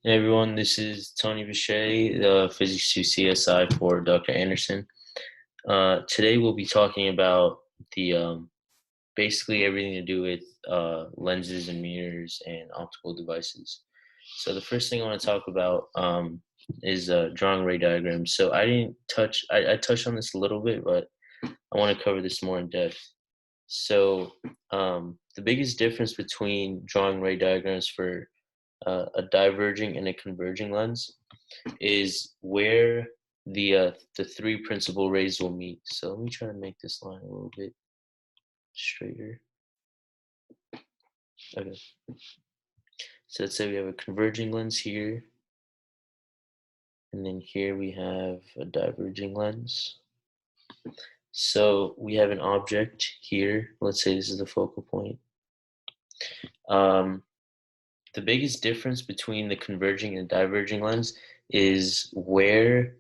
Hey everyone, this is Tony Bichet, the Physics 2 CSI for Dr. Anderson. Today we'll be talking about the basically everything to do with lenses and mirrors and optical devices. So the first thing I want to talk about is drawing ray diagrams. So I touched on this a little bit, but I want to cover this more in depth. So the biggest difference between drawing ray diagrams for a diverging and a converging lens is where the three principal rays will meet. So let me try to make this line a little bit straighter. Okay. So let's say we have a converging lens here, and then here we have a diverging lens. So we have an object here. Let's say this is the focal point. The biggest difference between the converging and diverging lens is where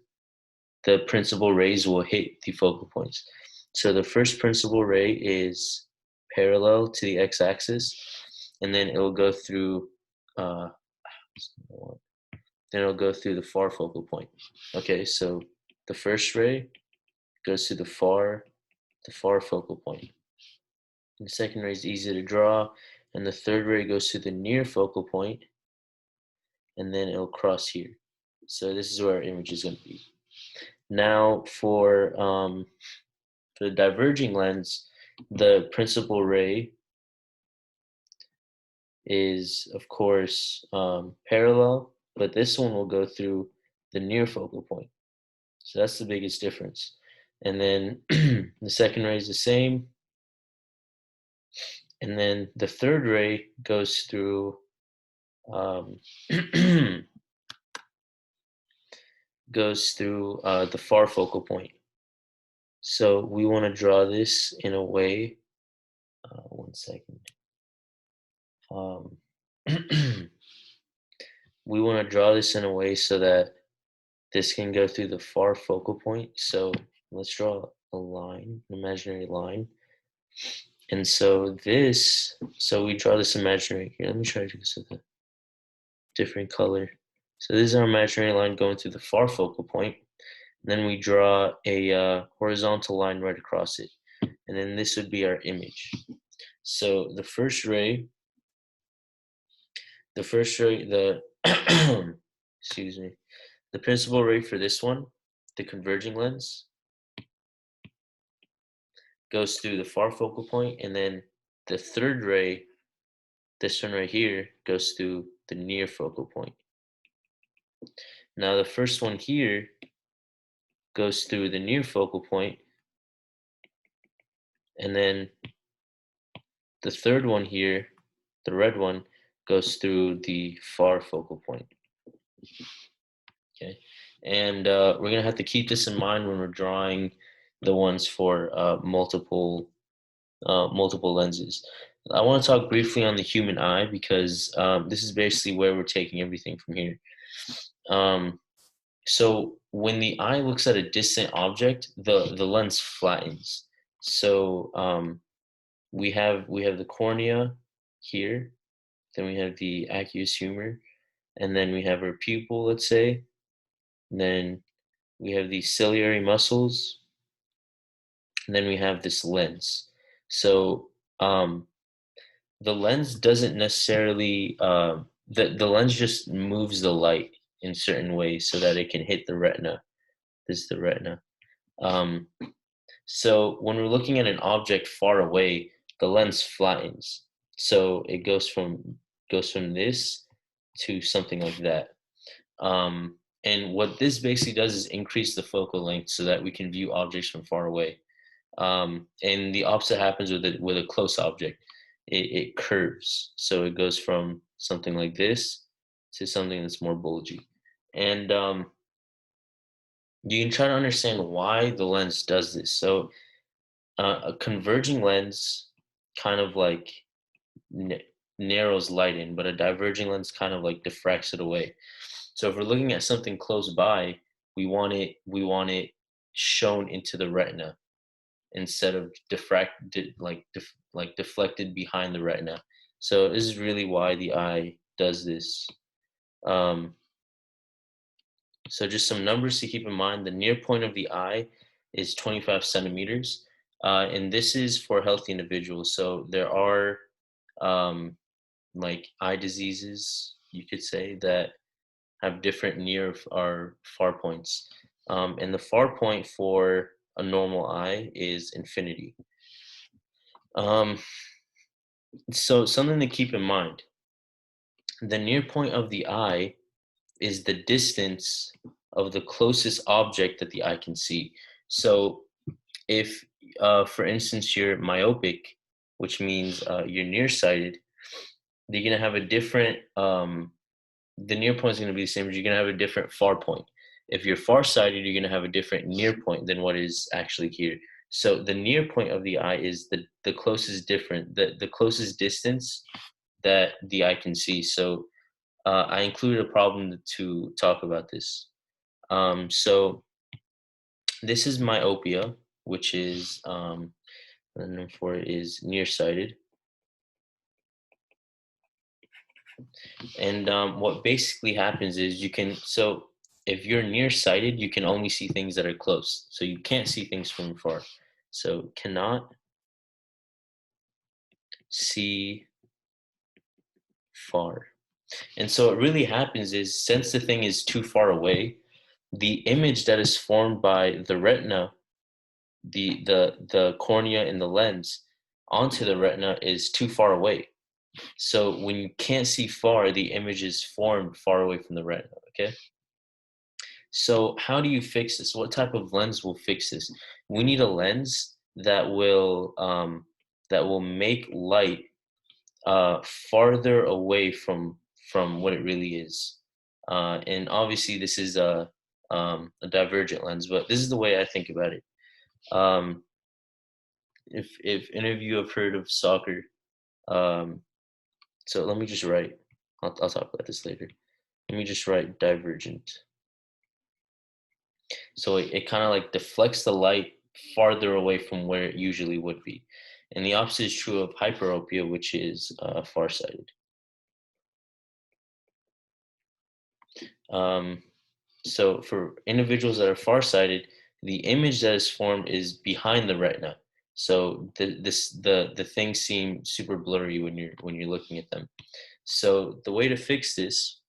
the principal rays will hit the focal points. So the first principal ray is parallel to the x-axis, and then it'll go through then it'll go through the far focal point. Okay, so the first ray goes to the far focal point. And the second ray is easy to draw, and the third ray goes to the near focal point, and then it'll cross here. So this is where our image is going to be. Now for the diverging lens, the principal ray is, of course, parallel, but this one will go through the near focal point. So that's the biggest difference. And then the second ray is the same. And then the third ray goes through the far focal point. So we want to draw this in a way. One second. We want to draw this in a way so that this can go through the far focal point. So let's draw a line, an imaginary line. And so we draw this imaginary here. Let me try to do this with a different color. So this is our imaginary line going through the far focal point. And then we draw a horizontal line right across it. And then this would be our image. So the first ray, excuse me, the principal ray for this one, the converging lens, goes through the far focal point, and then the third ray, this one right here, goes through the near focal point. Now the first one here goes through the near focal point, and then the third one here, the red one, goes through the far focal point. Okay, and we're gonna have to keep this in mind when we're drawing the ones for multiple lenses. I want to talk briefly on the human eye because this is basically where we're taking everything from here. So when the eye looks at a distant object, the lens flattens. So we have the cornea here, then we have the aqueous humor, and then we have our pupil, let's say, and then we have the ciliary muscles, and then we have this lens. So the lens doesn't necessarily the lens just moves the light in certain ways so that it can hit the retina. This is the retina. So when we're looking at an object far away, the lens flattens. So it goes from this to something like that. And what this basically does is increase the focal length so that we can view objects from far away. And the opposite happens with a close object. It curves, so it goes from something like this to something that's more bulgy. And you can try to understand why the lens does this. So a converging lens kind of like narrows light in, but a diverging lens kind of like diffracts it away. So if we're looking at something close by, we want it shown into the retina instead of deflected behind the retina. So this is really why the eye does this. Um, so just some numbers to keep in mind. The near point of the eye is 25 centimeters. And this is for healthy individuals. So there are um, like eye diseases, you could say, that have different near or far points. And the far point for a normal eye is infinity. Um, so something to keep in mind, the near point of the eye is the distance of the closest object that the eye can see. So if, for instance, you're myopic, which means you're nearsighted, you're going to have a different, the near point is going to be the same, but you're going to have a different far point. If you're farsighted, you're going to have a different near point than what is actually here. So the near point of the eye is the closest the closest distance that the eye can see. So I included a problem to talk about this. So this is myopia, which is the name for it is nearsighted. And what basically happens is so if you're nearsighted, you can only see things that are close. So you can't see things from far. So cannot see far. And so what really happens is, since the thing is too far away, the image that is formed by the retina, the cornea and the lens onto the retina is too far away. So when you can't see far, the image is formed far away from the retina, okay? So how do you fix this? What type of lens will fix this? We need a lens that will make light farther away from what it really is. And obviously this is a divergent lens, but this is the way I think about it. Um, if any of you have heard of soccer, um, so let me just write. I'll talk about this later. Let me just write divergent. So it kind of like deflects the light farther away from where it usually would be. And the opposite is true of hyperopia, which is farsighted. Um, so for individuals that are farsighted, the image that is formed is behind the retina. So the things seem super blurry when you're looking at them. So the way to fix this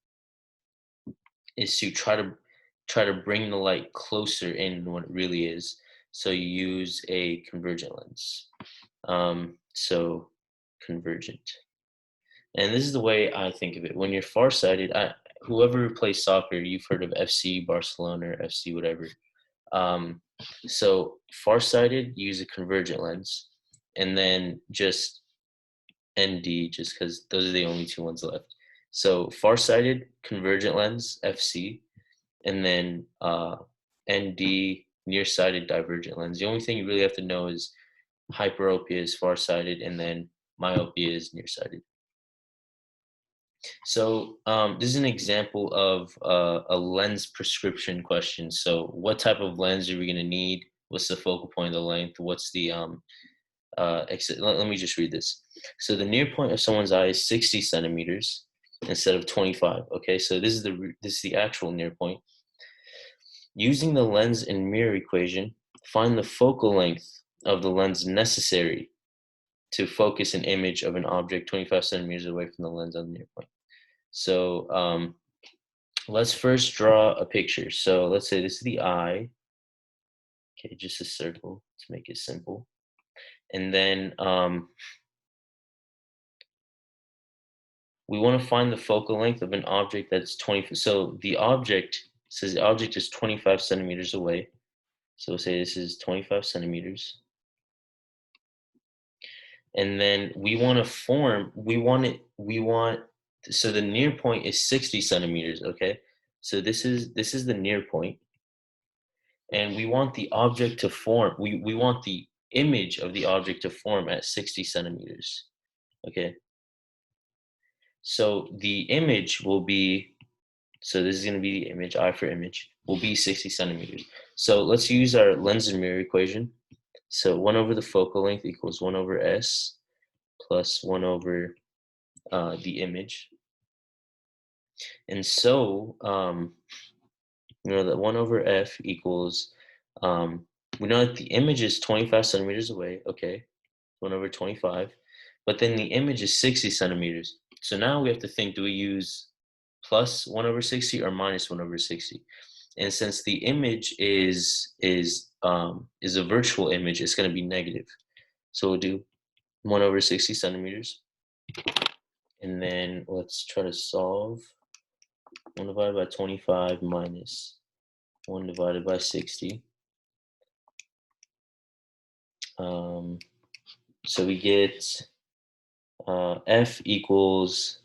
is to try to bring the light closer in than what it really is. So you use a convergent lens. So convergent. And this is the way I think of it. When you're farsighted, whoever plays soccer, you've heard of FC Barcelona or FC whatever. Um, so farsighted, use a convergent lens, and then just ND, just because those are the only two ones left. So farsighted, convergent lens, FC, and then ND, nearsighted, divergent lens. The only thing you really have to know is hyperopia is farsighted, and then myopia is nearsighted. So this is an example of a lens prescription question. So what type of lens are we going to need? What's the focal point of the length? What's the let me just read this. So the near point of someone's eye is 60 centimeters instead of 25. Okay, so this is the actual near point. Using the lens and mirror equation, find the focal length of the lens necessary to focus an image of an object 25 centimeters away from the lens on the near point. So let's first draw a picture. So let's say this is the eye. Okay, just a circle to make it simple. And then we want to find the focal length of an object that's 20. So the object says the object is 25 centimeters away. So we'll say this is 25 centimeters. And then we want to so the near point is 60 centimeters, okay? So this is the near point. And we want the object to form, we want the image of the object to form at 60 centimeters, okay? So the image will be, so this is going to be the image, I for image, will be 60 centimeters. So let's use our lens and mirror equation. So 1 over the focal length equals 1 over S plus 1 over the image. And so, that 1 over f equals, um, we know that the image is 25 centimeters away, okay, 1 over 25, but then the image is 60 centimeters. So now we have to think, do we use plus 1 over 60 or minus 1 over 60? And since the image is a virtual image, it's going to be negative. So we'll do 1 over 60 centimeters. And then let's try to solve 1 divided by 25 minus 1 divided by 60. Um, so we get f equals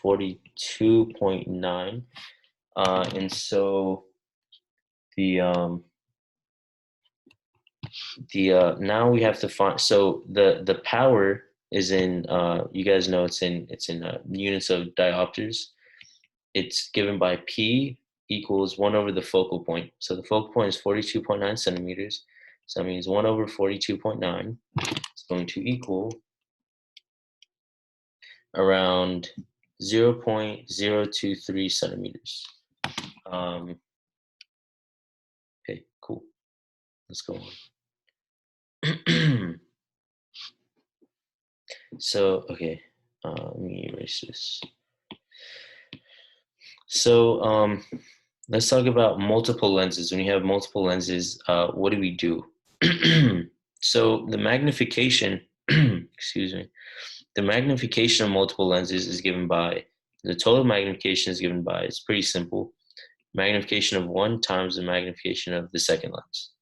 42.9. And so the now we have to find, so the power is in, you guys know it's in units of diopters. It's given by p equals 1 over the focal point. So the focal point is 42.9 centimeters. So that means 1 over 42.9 is going to equal around 0.023 centimeters. Okay, cool. Let's go on. So, okay, let me erase this. So, let's talk about multiple lenses. When you have multiple lenses, what do we do? So the magnification, excuse me, the magnification of multiple lenses is given by, the total magnification is given by, it's pretty simple, magnification of one times the magnification of the second lens.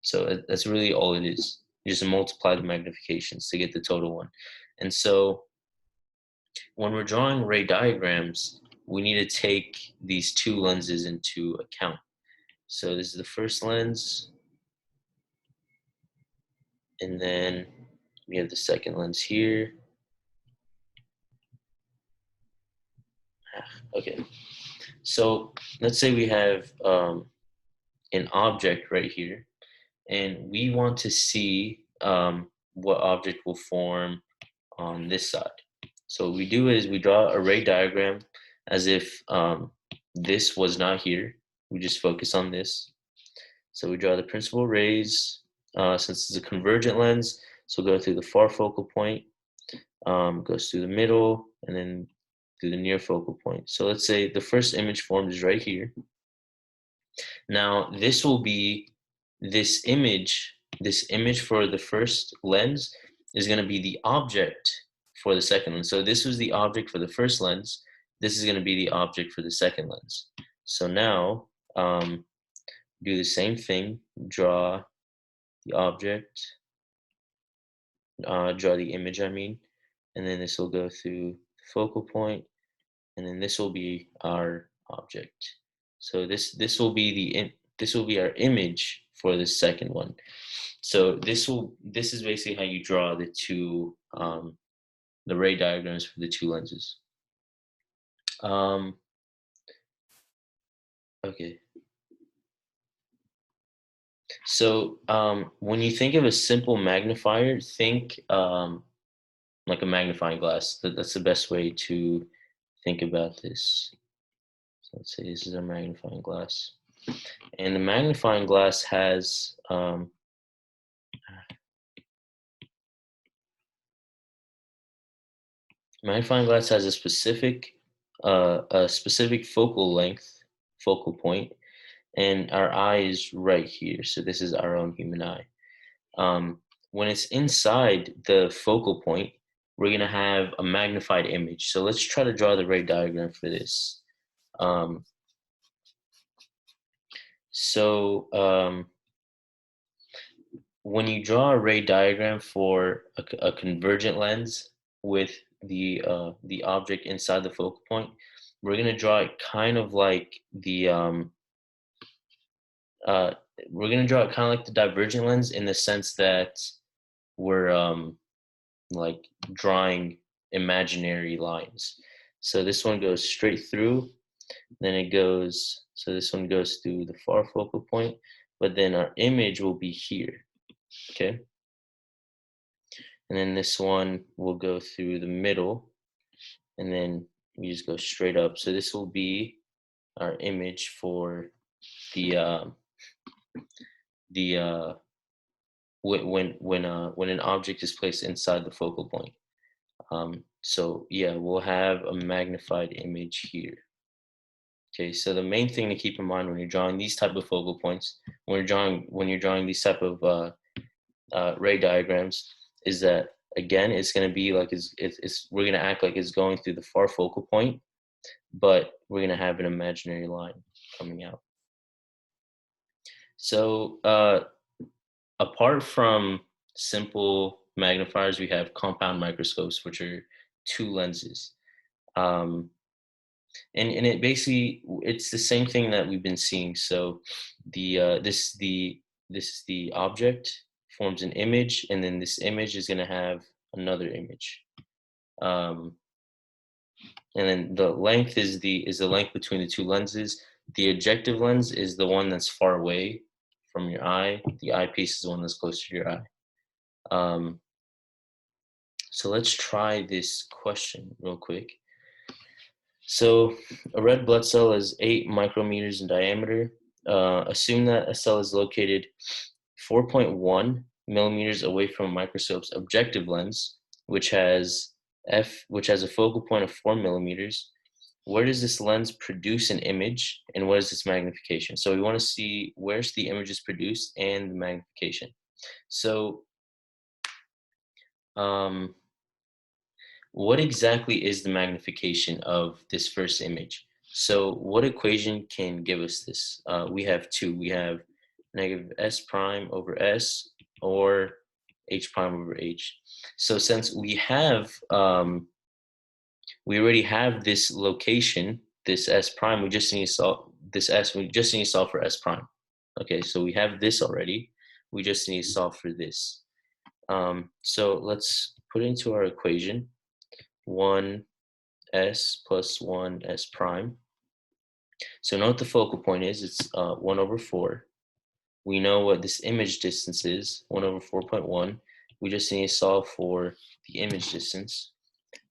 So that's really all it is. You just multiply the magnifications to get the total one. And so when we're drawing ray diagrams, we need to take these two lenses into account. So this is the first lens, and then we have the second lens here. Okay, so let's say we have an object right here, and we want to see what object will form on this side. So what we do is we draw a ray diagram as if this was not here. We just focus on this. So we draw the principal rays, since it's a convergent lens, so go through the far focal point, goes through the middle, and then through the near focal point. So let's say the first image formed is right here. Now this will be, this image for the first lens is going to be the object for the second lens. So this was the object for the first lens. This is going to be the object for the second lens. So now do the same thing, draw the object, draw the image, I mean, and then this will go through the focal point, and then this will be our object. So this will be our image for the second one. So this is basically how you draw the two the ray diagrams for the two lenses. Okay. So when you think of a simple magnifier, think like a magnifying glass. That's the best way to think about this. So let's say this is a magnifying glass. And the magnifying glass has magnifying glass has a specific focal length, focal point, and our eye is right here. So this is our own human eye. When it's inside the focal point, we're gonna have a magnified image. So let's try to draw the ray diagram for this. When you draw a ray diagram for a convergent lens with the object inside the focal point, we're gonna draw it kind of like the divergent lens, in the sense that we're like drawing imaginary lines. So this one goes straight through, then it goes, so this one goes through the far focal point, but then our image will be here, okay? And then this one will go through the middle, and then we just go straight up. So this will be our image for the the when an object is placed inside the focal point. So yeah, we'll have a magnified image here. Okay, so the main thing to keep in mind when you're drawing these type of focal points, when you're drawing these type of ray diagrams, is that again it's going to be like we're going to act like it's going through the far focal point, but we're going to have an imaginary line coming out. So apart from simple magnifiers, we have compound microscopes, which are two lenses. And it basically, it's the same thing that we've been seeing. So this is the object, forms an image, and then this image is going to have another image. And then the length is the length between the two lenses. The objective lens is the one that's far away from your eye. The eyepiece is the one that's close to your eye. So let's try this question real quick. So a red blood cell is 8 micrometers in diameter. Assume that a cell is located 4.1 millimeters away from a microscope's objective lens, which has a focal point of 4 millimeters. Where does this lens produce an image, and what is its magnification? So we want to see where's the image is produced and the magnification. So what exactly is the magnification of this first image? So what equation can give us this? We have two. We have negative s prime over s, or h prime over h. So since we already have this location, this s prime, we just need to solve this s. We just need to solve for s prime. Okay, so we have this already. We just need to solve for this. So let's put it into our equation. 1s plus 1s prime. So note the focal point is, it's 1 over 4. We know what this image distance is, 1 over 4.1. We just need to solve for the image distance.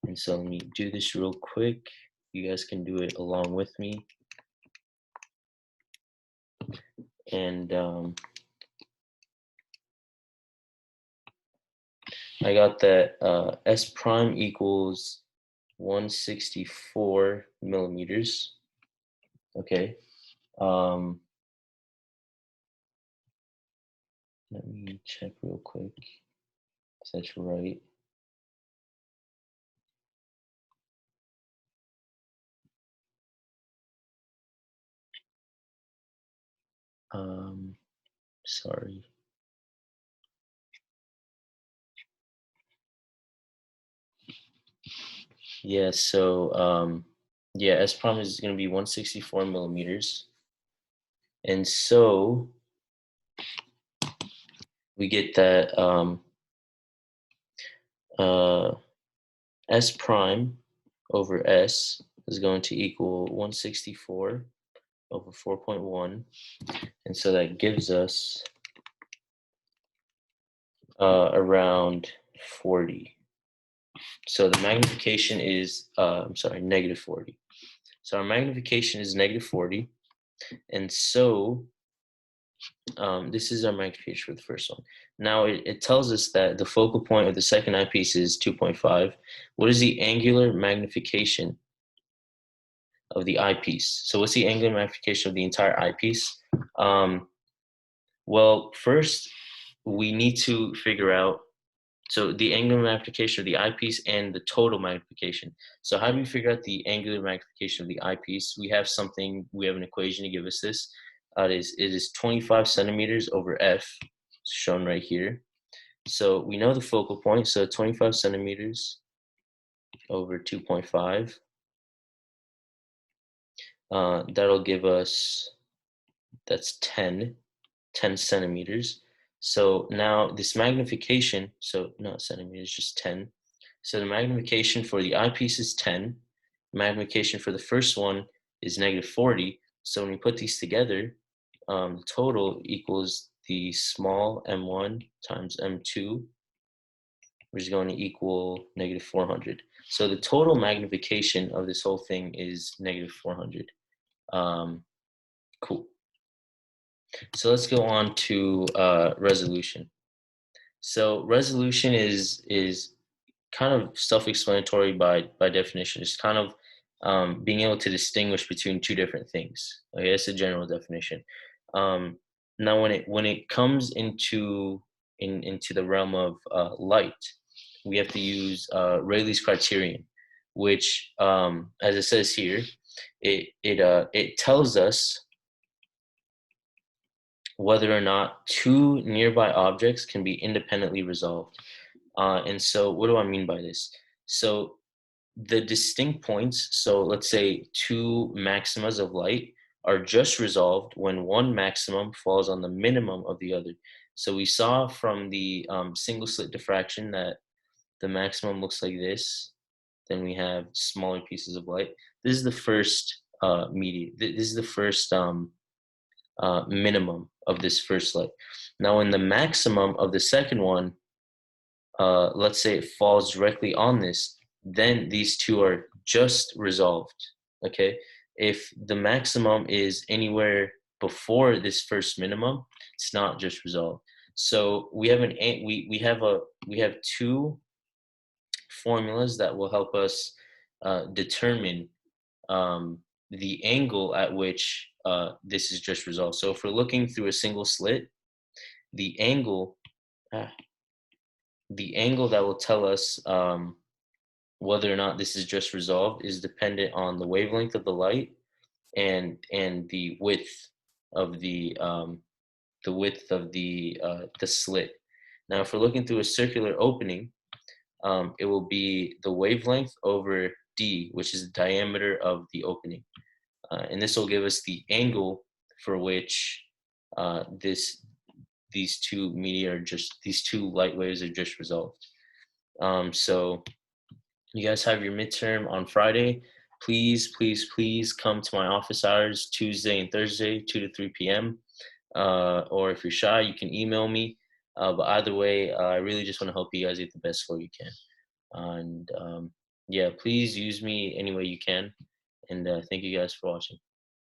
And so let me do this real quick. You guys can do it along with me. And I got that s prime equals 164 millimeters. Okay. Let me check real quick if that's right. Sorry. Yeah, so yeah, S prime is going to be 164 millimeters. And so we get that S prime over S is going to equal 164 over 4.1. And so that gives us around 40. So the magnification is, I'm sorry, negative 40. So our magnification is negative 40. And so this is our magnification for the first one. Now it tells us that the focal point of the second eyepiece is 2.5. What is the angular magnification of the eyepiece? So what's the angular magnification of the entire eyepiece? Well, first we need to figure out, so the angular magnification of the eyepiece and the total magnification. So how do we figure out the angular magnification of the eyepiece? We have an equation to give us this. It is 25 centimeters over f, shown right here. So we know the focal point, so 25 centimeters over 2.5. That'll give us, that's 10 centimeters. So now this magnification, so not centimeters, just 10. So the magnification for the eyepiece is 10. Magnification for the first one is negative 40. So when we put these together, the total equals the small m1 times m2, which is going to equal negative 400. So the total magnification of this whole thing is negative 400. Cool. So let's go on to resolution. So resolution is kind of self-explanatory by definition. It's kind of being able to distinguish between two different things. Okay, that's a general definition. Um, Now, when it comes into the realm of light, we have to use Rayleigh's criterion, which, as it says here, it tells us whether or not two nearby objects can be independently resolved. And so, what do I mean by this? So, the distinct points, so let's say two maximas of light, are just resolved when one maximum falls on the minimum of the other. So, we saw from the single slit diffraction that the maximum looks like this. Then we have smaller pieces of light. This is the first This is the first minimum of this first light. Now, in the maximum of the second one, let's say it falls directly on this, then these two are just resolved. Okay, if the maximum is anywhere before this first minimum, it's not just resolved. So we have we have two formulas that will help us determine the angle at which this is just resolved. So if we're looking through a single slit, the angle ah, the angle that will tell us whether or not this is just resolved is dependent on the wavelength of the light and the width of the slit. Now, if we're looking through a circular opening, it will be the wavelength over d, which is the diameter of the opening, and this will give us the angle for which this these two light waves are just resolved. So you guys have your midterm on Friday. Please, please, please come to my office hours Tuesday and Thursday, 2 to 3 p.m. Or if you're shy, you can email me. But either way, I really just want to help you guys get the best score you can. And yeah, please use me any way you can. And thank you guys for watching.